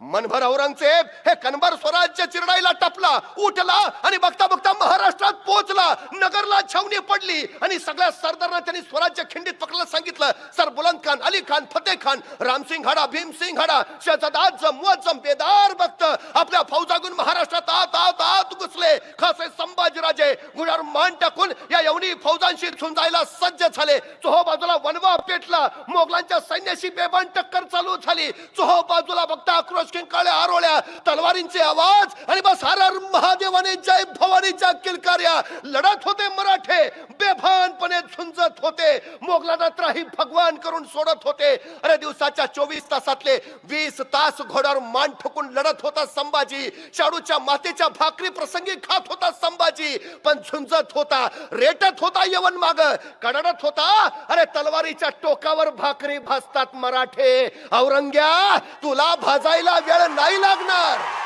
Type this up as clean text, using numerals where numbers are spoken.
मनभर औरंगजेब हे कनबर स्वराज्य चिरडायला टपला, उठला आणि बघता बघता महाराष्ट्रात पोहोचला. नगरला छावणी पडली आणि सगळ्या सरदारांना त्यांनी स्वराज्य खिंडीत पकडायला सांगितलं. सर बुलंद खान, अली खान, फतेह खान, रामसिंग हाडा, भीमसिंग हाडा, शहजादा आझम, मुअज्जम, बेदार भक्त आपल्या फौजागून महाराष्ट्रात आत आत आत घुसले. खासे संभाजीराजे गुढावर मान टाकून या यवनी फौजांशी झुंजायला सज्ज झाले. चोहो बाजूला वनवा पेटला, मोगलांच्या सैन्याशी बेबान टक्कर चालू झाली. चोहो बाजूला बघता आक्रोश किंकाळ्या आरोळ्या, तलवारींचे आवाज आणि बस हर हर महादेवाने जय भवानीच्या किलकार्या. लढत होते मराठे, बेभानपणे झुंजत होते, मोगलांना त्राही भगवान करून सोडत होते. अरे दिवसाच्या 24 तासातले 20 तास घोड्यावर मान ठोकून लढत होता संभाजी. शाडूच्या मातेच्या भाकरी प्रसंगी खात होता संभाजी, पण झुंजत होता, रेटत होता यवन माग, कडडत होता. अरे तलवारीच्या टोकावर भाकरी भाजतात मराठे. औरंग्या तुला भाजायला वेळ नाही लागणार.